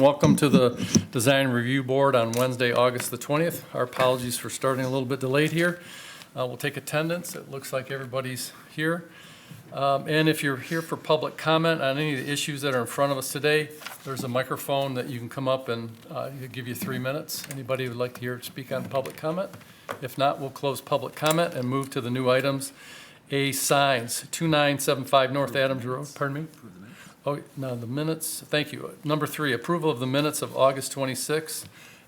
and welcome to the Design Review Board on Wednesday, August the 20th. Our apologies for starting a little bit delayed here. We'll take attendance. It looks like everybody's here. And if you're here for public comment on any of the issues that are in front of us today, there's a microphone that you can come up and it'll give you 3 minutes. Anybody who would like to hear speak on public comment? If not, we'll close public comment and move to the new items. A signs, 2975 North Adams Road. Pardon me? Oh, no, the minutes. Thank you. Number 3, approval of the minutes of August 26th.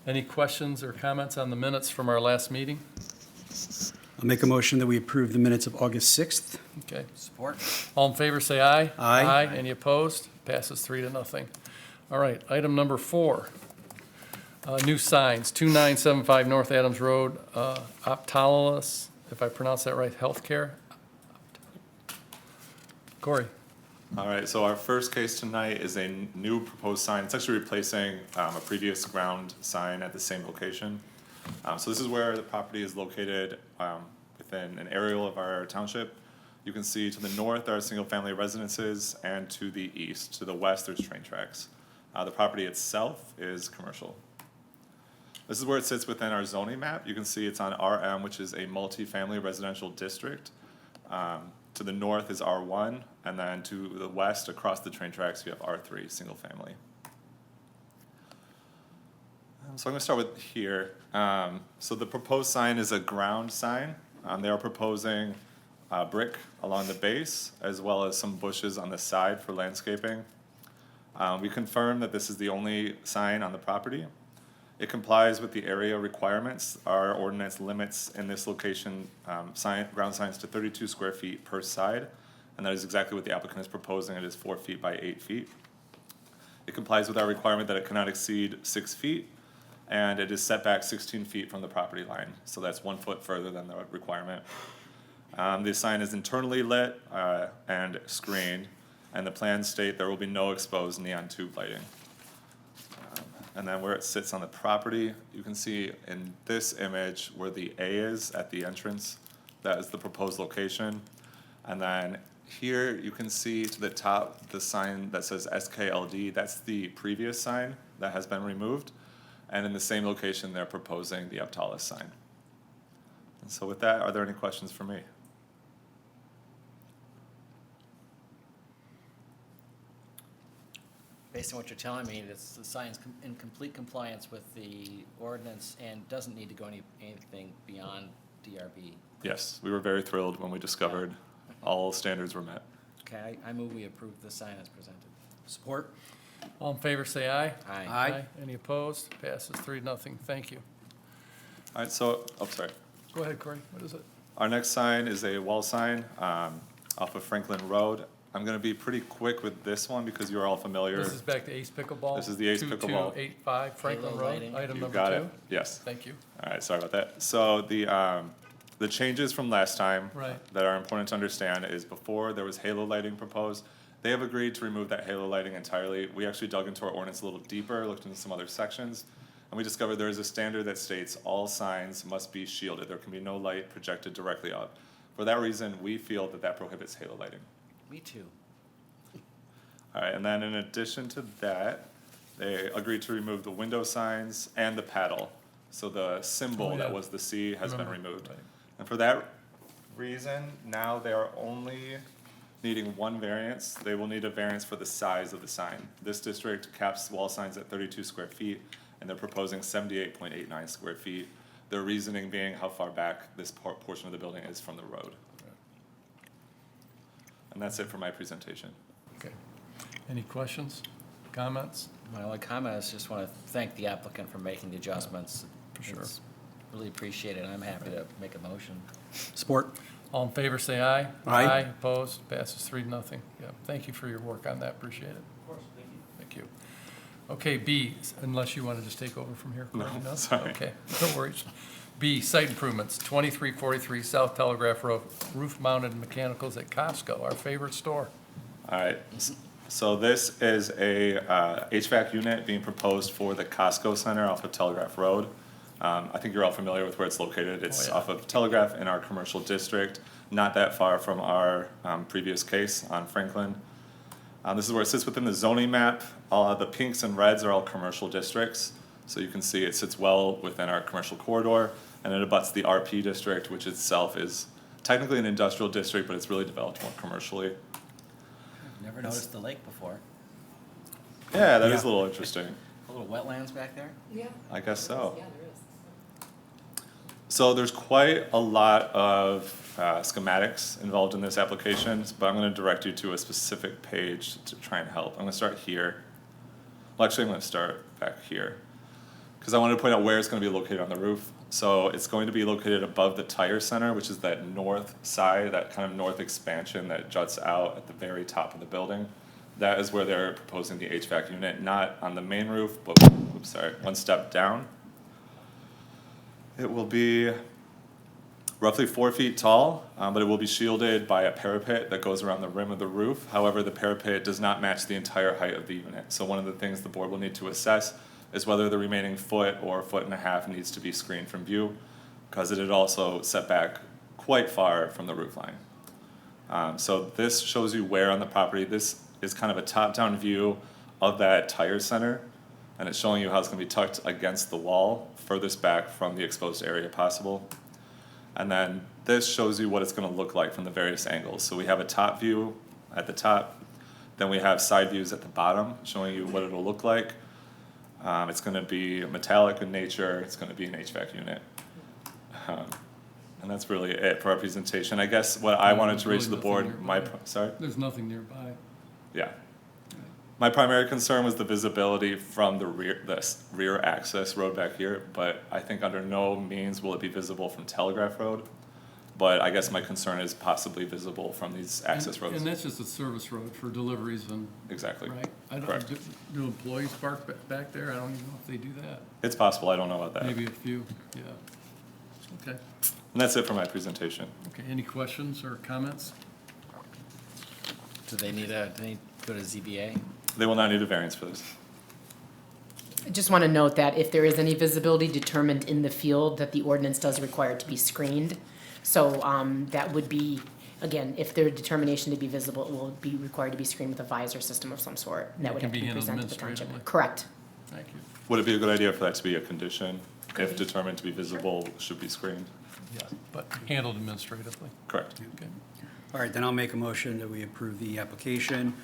Any questions or comments on the minutes from our last meeting? I'll make a motion that we approve the minutes of August 6th. Okay. Support. All in favor, say aye. Aye. Any opposed? Passes 3-0. All right, item number 4. New signs, 2975 North Adams Road, Optalis, if I pronounce that right, healthcare. Corey. All right, so our first case tonight is a new proposed sign. It's actually replacing a previous ground sign at the same location. So this is where the property is located within an aerial of our township. You can see to the north there are single-family residences, and to the east, to the west, there's train tracks. The property itself is commercial. This is where it sits within our zoning map. You can see it's on RM, which is a multi-family residential district. To the north is R1, and then to the west, across the train tracks, you have R3, single family. So I'm gonna start with here. So the proposed sign is a ground sign. They are proposing brick along the base, as well as some bushes on the side for landscaping. We confirm that this is the only sign on the property. It complies with the area requirements. Our ordinance limits in this location ground signs to 32 square feet per side, and that is exactly what the applicant is proposing. It is 4 feet by 8 feet. It complies with our requirement that it cannot exceed 6 feet, and it is set back 16 feet from the property line, so that's 1 foot further than the requirement. The sign is internally lit and screened, and the plans state there will be no exposed neon tube lighting. And then where it sits on the property, you can see in this image where the A is at the entrance, that is the proposed location. And then here you can see to the top the sign that says SKLD, that's the previous sign that has been removed. And in the same location, they're proposing the Optalis sign. And so with that, are there any questions for me? Based on what you're telling me, the sign's in complete compliance with the ordinance and doesn't need to go anything beyond DRB. Yes, we were very thrilled when we discovered all standards were met. Okay, I move we approve the sign as presented. Support. All in favor, say aye. Aye. Any opposed? Passes 3-0. Thank you. All right, so, oh, sorry. Go ahead, Corey. What is it? Our next sign is a wall sign off of Franklin Road. I'm gonna be pretty quick with this one because you're all familiar. This is back to Ace Pickleball. This is the Ace Pickleball. 2285 Franklin Halo Road, lighting. item You number got 2. it, yes. Thank you. All right, sorry about that. So the changes from last time Right. that are important to understand is before there was halo lighting proposed. They have agreed to remove that halo lighting entirely. We actually dug into our ordinance a little deeper, looked into some other sections, and we discovered there is a standard that states all signs must be shielded. There can be no light projected directly up. For that reason, we feel that that prohibits halo lighting. Me too. All right, and then in addition to that, they agreed to remove the window signs and the paddle. So the symbol Oh, yeah. that was the C has been Remember, removed. right. And for that reason, now they are only needing one variance. They will need a variance for the size of the sign. This district caps wall signs at 32 square feet, and they're proposing 78.89 square feet. Their reasoning being how far back this portion of the building is from the road. And that's it for my presentation. Okay. Any questions, comments? My only comment is just want to thank the applicant for making the adjustments. For sure. It's really appreciated. I'm happy to make a motion. Support. All in favor, say aye. Aye. Opposed? Passes 3-0. Yeah, thank you for your work on that. Appreciate it. Of course, thank you. Thank you. Okay, B, unless you want to just take over from here. No, Corey, sorry. Okay, no worries. B, site improvements, 2343 South Telegraph Road, roof-mounted mechanicals at Costco, our favorite store. All right, so this is a HVAC unit being proposed for the Costco Center off of Telegraph Road. I think you're all familiar with where it's located. It's yeah. off of Telegraph in our commercial district, not that far from our previous case on Franklin. This is where it sits within the zoning map. The pinks and reds are all commercial districts. So you can see it sits well within our commercial corridor, and it abuts the RP district, which itself is technically an industrial district, but it's really developed more commercially. Never noticed the lake before. Yeah, that is Yeah. a little interesting. A little wetlands back there? Yeah. I guess so. Yeah, there is. So there's quite a lot of schematics involved in this application, but I'm going to direct you to a specific page to try and help. I'm going to start here. Well, actually, I'm going to start back here because I wanted to point out where it's going to be located on the roof. So it's going to be located above the tire center, which is that north side, that kind of north expansion that juts out at the very top of the building. That is where they're proposing the HVAC unit, not on the main roof, but, oops, sorry, one step down. It will be roughly 4 feet tall, but it will be shielded by a parapet that goes around the rim of the roof. However, the parapet does not match the entire height of the unit. So one of the things the board will need to assess is whether the remaining foot or foot and a half needs to be screened from view, because it is also set back quite far from the roof line. So this shows you where on the property. This is kind of a top-down view of that tire center, and it's showing you how it's going to be tucked against the wall, furthest back from the exposed area possible. And then this shows you what it's going to look like from the various angles. So we have a top view at the top, then we have side views at the bottom, showing you what it'll look like. It's going to be metallic in nature. It's going to be an HVAC unit. And that's really it for our presentation. I guess what I wanted to raise to the board, sorry? There's nothing nearby. Yeah. My primary concern was the visibility from the rear access road back here, but I think under no means will it be visible from Telegraph Road. But I guess my concern is possibly visible from these access roads. And that's just a service road for deliveries and, Exactly. right? I don't, Correct. do employees park back there? I don't even know if they do that. It's possible, I don't know about that. Maybe a few, yeah. Okay, And that's it for my presentation. okay, any questions or comments? Do they need to go to ZBA? They will not need a variance for this. I just want to note that if there is any visibility determined in the field, that the ordinance does require it to be screened. So that would be, again, if their determination to be visible, it will be required to be screened with a visor system of some sort. And It that would can have to be be handled presented to the township. administratively. Correct. Thank you. Would it be a good idea for that to be a condition? If determined to be visible, should be screened? Yeah, but handled administratively. Correct. Okay. All right, then I'll make a motion that we approve the application,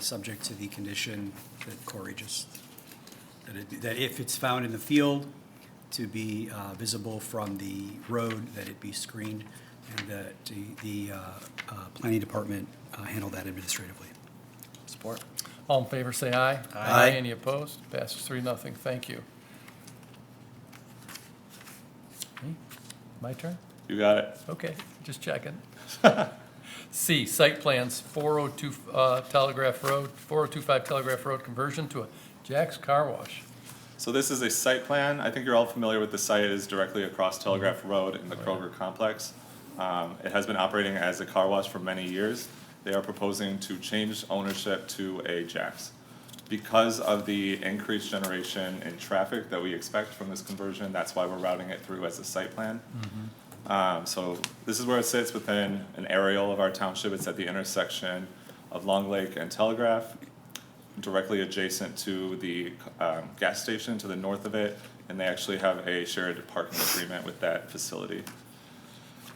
subject to the condition that Corey just, that if it's found in the field, to be visible from the road, that it be screened, and that the planning department handle that administratively. Support? All in favor, say aye. Aye. Any opposed? Passes 3-0. Thank you. Me? My turn? You got it. Okay, just checking. C, site plans, 402 Telegraph Road, 4025 Telegraph Road conversion to a Jack's Car Wash. So this is a site plan. I think you're all familiar with the site. It is directly across Telegraph Road in the Kroger complex. It has been operating as a car wash for many years. They are proposing to change ownership to a Jack's. Because of the increased generation in traffic that we expect from this conversion, that's why we're routing it through as a site plan. So this is where it sits within an aerial of our township. It's at the intersection of Long Lake and Telegraph, directly adjacent to the gas station to the north of it, and they actually have a shared parking agreement with that facility.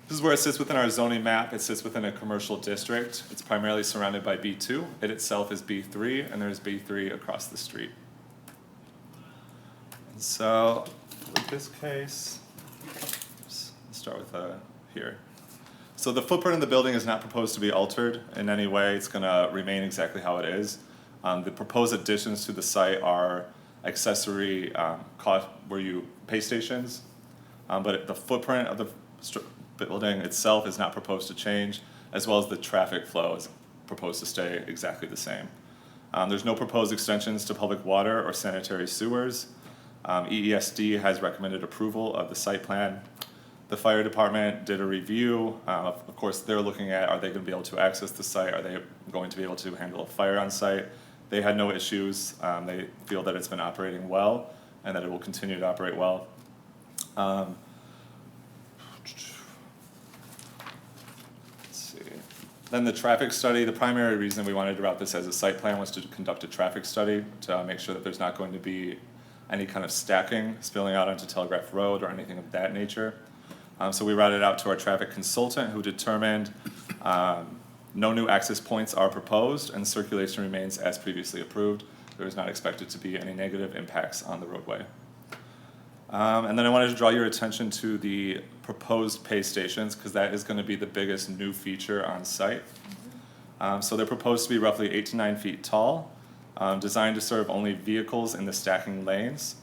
This is where it sits within our zoning map. It sits within a commercial district. It's primarily surrounded by B2. It itself is B3, and there's B3 across the street. And so, with this case, let's start with here. So the footprint of the building is not proposed to be altered in any way. It's gonna remain exactly how it is. The proposed additions to the site are accessory pay stations, but the footprint of the building itself is not proposed to change, as well as the traffic flow is proposed to stay exactly the same. There's no proposed extensions to public water or sanitary sewers. EESD has recommended approval of the site plan. The fire department did a review. Of course, they're looking at, are they gonna be able to access the site? Are they going to be able to handle a fire on site? They had no issues. They feel that it's been operating well and that it will continue to operate well. Let's see. Then the traffic study, the primary reason we wanted to route this as a site plan was to conduct a traffic study to make sure that there's not going to be any kind of stacking spilling out onto Telegraph Road or anything of that nature. So we routed out to our traffic consultant who determined no new access points are proposed and circulation remains as previously approved. There is not expected to be any negative impacts on the roadway. And then I wanted to draw your attention to the proposed pay stations because that is going to be the biggest new feature on site. So they're proposed to be roughly 8 to 9 feet tall, designed to serve only vehicles in the stacking lanes.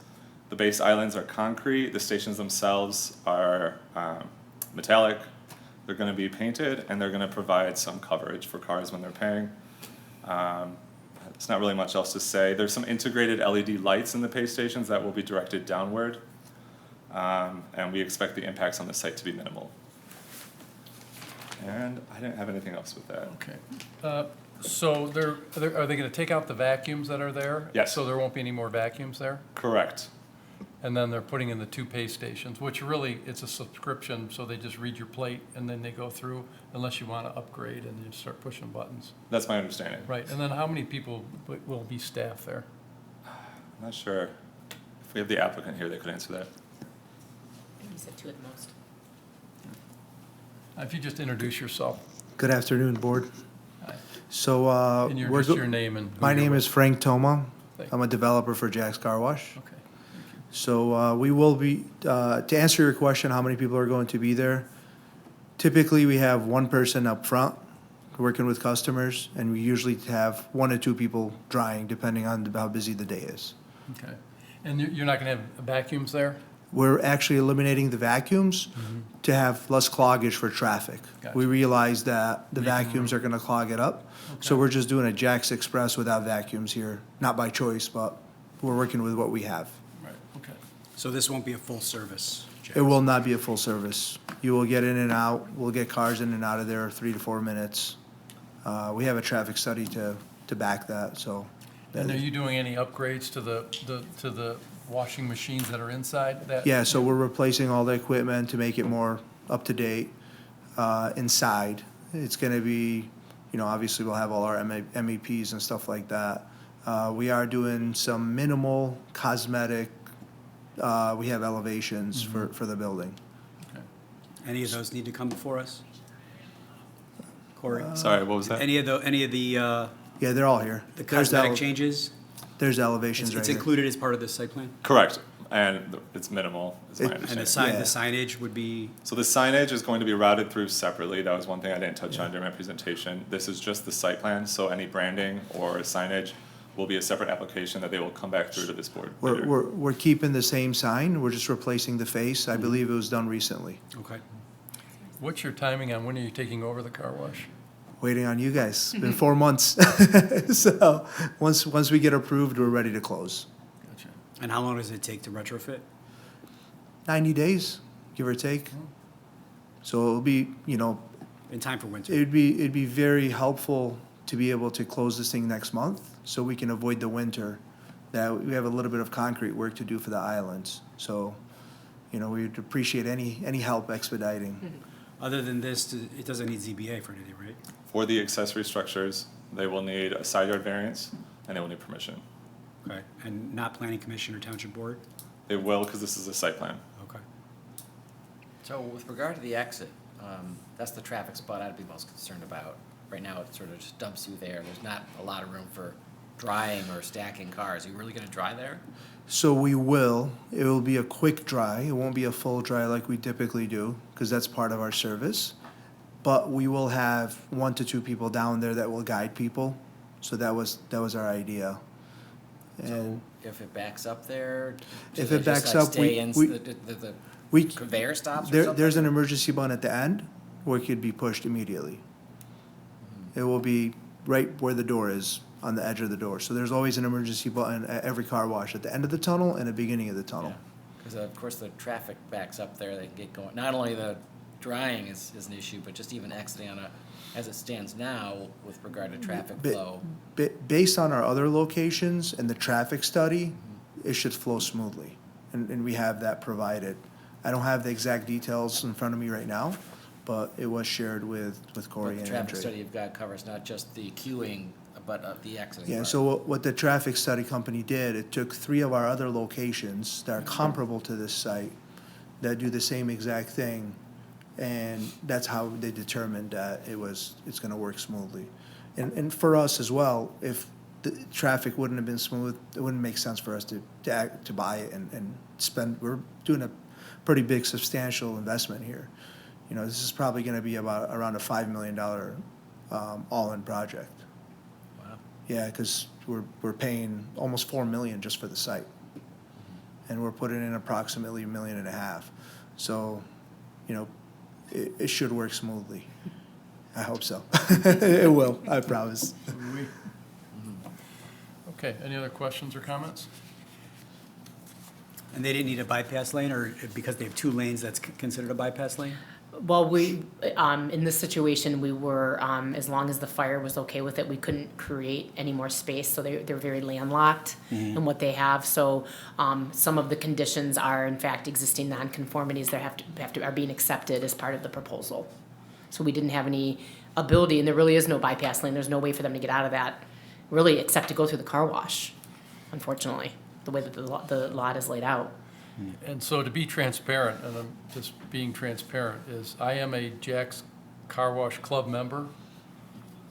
The base islands are concrete. The stations themselves are metallic. They're going to be painted and they're going to provide some coverage for cars when they're paying. It's not really much else to say. There's some integrated LED lights in the pay stations that will be directed downward. And we expect the impacts on the site to be minimal. And I didn't have anything else with that. Okay. So are they gonna take out the vacuums that are there? Yes. So there won't be any more vacuums there? Correct. And then they're putting in the 2 pay stations, which really, it's a subscription, so they just read your plate and then they go through, unless you wanna upgrade and you start pushing buttons. That's my understanding. Right, and then how many people will be staffed there? I'm not sure. If we have the applicant here, they could answer that. I think you said 2 at the most. If you just introduce yourself. Good afternoon, Board. Hi. So, And we're just your name and. who my you're name with. is Frank Toma. Thank I'm a developer for Jack's Car Wash. Okay, thank you. So, we will be, to answer your question, how many people are going to be there? Typically, we have one person up front working with customers, and we usually have 1 or 2 people drying, depending on how busy the day is. Okay. And you're not gonna have vacuums there? We're actually eliminating the vacuums to have less cloggage for traffic. Gotcha. We realize that the Make 'em vacuums are gonna clog it up. So Okay. we're just doing a Jack's Express without vacuums here, not by choice, but we're working with what we have. Right, okay. So this won't be a full service, Jack? It will not be a full service. You will get in and out, we'll get cars in and out of there 3 to 4 minutes. We have a traffic study to back that, so. And are you doing any upgrades to the washing machines that are inside that? Yeah, so we're replacing all the equipment to make it more up-to-date inside. It's gonna be, obviously we'll have all our MEPs and stuff like that. We are doing some minimal cosmetic, we have elevations for the building. Okay. Any of those need to come before us? Corey? Sorry, what was that? Any of the Yeah, they're all here. the There's cosmetic ele- changes? There's elevations right It's here. included as part of the site plan? Correct. And it's minimal, is my It- And the understanding. signage would be, So the signage is going to be routed through separately. That was one thing I didn't touch on during my presentation. This is just the site plan, so any branding or signage will be a separate application that they will come back through to this board later. We're keeping the same sign, we're just replacing the face. I believe it was done recently. okay. What's your timing on when are you taking over the car wash? Waiting on you guys. It's been 4 months. So, once we get approved, we're ready to close. Gotcha. And how long does it take to retrofit? 90 days, give or take. So it'll be, In time for winter? it'd be very helpful to be able to close this thing next month, so we can avoid the winter. That we have a little bit of concrete work to do for the islands. So, we'd appreciate any help expediting. Other than this, it doesn't need ZBA for anything, right? For the accessory structures, they will need a side yard variance and they will need permission. Okay. And not planning commission or township board? They will, because this is a site plan. Okay. So with regard to the exit, that's the traffic spot I'd be most concerned about. Right now, it sort of just dumps you there. There's not a lot of room for drying or stacking cars. Are you really gonna dry there? So we will. It will be a quick dry. It won't be a full dry like we typically do, because that's part of our service. But we will have 1 to 2 people down there that will guide people. So that was our idea. And If it backs up there? do If they it just, backs like, up, stay in we- the we, conveyor stops or something? there's an emergency button at the end where it could be pushed immediately. It will be right where the door is, on the edge of the door. So there's always an emergency button at every car wash, at the end of the tunnel and the beginning of the tunnel. Because of course the traffic backs up there, they can get going. Not only the drying is an issue, but just even exiting on as it stands now with regard to traffic Ba- flow. Based on our other locations and the traffic study, it should flow smoothly, and we have that provided. I don't have the exact details in front of me right now, but it was shared with But Corey the and traffic study Andre. you've got covers not just the queuing, but the exiting. Yeah, part. so what the traffic study company did, it took 3 of our other locations that are comparable to this site, that do the same exact thing, and that's how they determined that it's gonna work smoothly. And for us as well, if the traffic wouldn't have been smooth, it wouldn't make sense for us to buy it and spend, we're doing a pretty big substantial investment here. You know, this is probably gonna be around a $5 million, all-in project. Wow. Yeah, because we're paying almost $4 million just for the site. And we're putting in approximately $1.5 million. So, you know, it should work smoothly. I hope so. It will, I promise. Okay, any other questions or comments? And they didn't need a bypass lane, or because they have 2 lanes, that's considered a bypass lane? Well, in this situation, we were, as long as the fire was okay with it, we couldn't create any more space, so they're very landlocked in what they have. So, some of the conditions are in fact existing nonconformities that are being accepted as part of the proposal. So we didn't have any ability, and there really is no bypass lane, there's no way for them to get out of that, really, except to go through the car wash, unfortunately, the way that the lot is laid out. And so to be transparent, and I'm just being transparent, is I am a Jack's Car Wash Club member,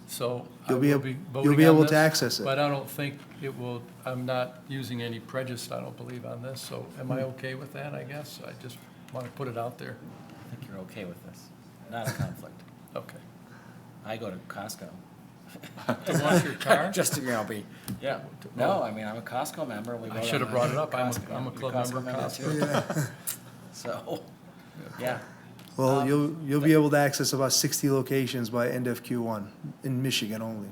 so I You'll be will able- be you'll voting be on able this, to access it. but I don't think it will, I'm not using any prejudice, I don't believe, on this, so am I okay with that, I guess? I just want to put it out there. I think you're okay with this. Not a conflict. Okay. I go to Costco. To wash your car? Just to, yeah. No, I mean, I'm a Costco member. We I vote should have on brought that. it up. I'm a Costco. I'm a You're club member of too? Costco. So, yeah. Well, you'll be able to access about 60 locations by end of Q1, in Michigan only.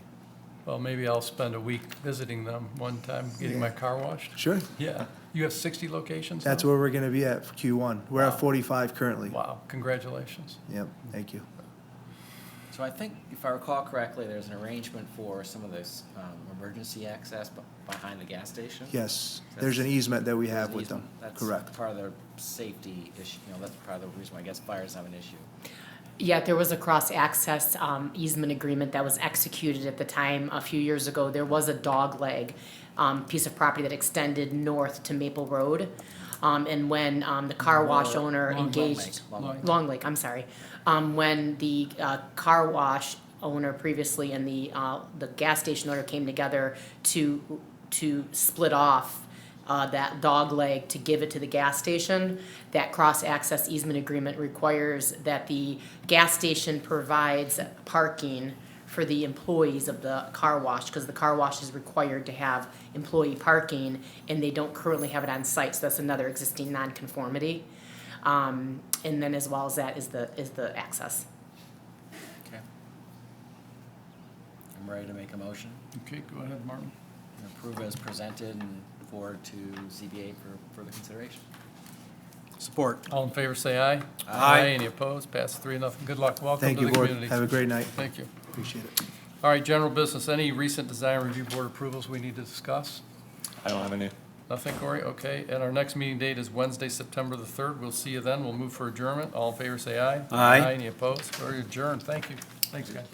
Well, maybe I'll spend a week visiting them one time, getting my car washed. Sure. Yeah. You have 60 locations That's now? where we're gonna be at for Q1. We're Wow. at 45 currently. Wow, congratulations. Yep, thank you. So I think, if I recall correctly, there's an arrangement for some of this emergency access behind the gas station? Yes, there's an easement that we There's have an with them. easement. Correct. That's part of their safety issue, that's part of the reason why I guess fires have an issue. Yeah, there was a cross-access easement agreement that was executed at the time a few years ago. There was a dogleg piece of property that extended north to Maple Road. And when the car wash owner Long Lake. engaged, Long Lake. Long Lake, I'm sorry. When the car wash owner previously and the gas station owner came together to split off that dog leg to give it to the gas station, that cross-access easement agreement requires that the gas station provides parking for the employees of the car wash, because the car wash is required to have employee parking, and they don't currently have it on site, so that's another existing nonconformity. And then as well as that is the access. Okay. I'm ready to make a motion. Okay, go ahead, Martin. Approve as presented and forward to ZBA for further consideration. Support. All in favor, say aye. Aye. Any opposed? Passes 3-0. Good luck. Welcome Thank to you, the board. community. Have a great night. Thank you. Appreciate it. All right, general business. Any recent design review board approvals we need to discuss? I don't have any. Nothing, Corey? Okay. And our next meeting date is Wednesday, September the 3rd. We'll see you then. We'll move for adjournment. All in favor, say aye. Aye. Any opposed? Or adjourned. Thank you. Thanks, guys.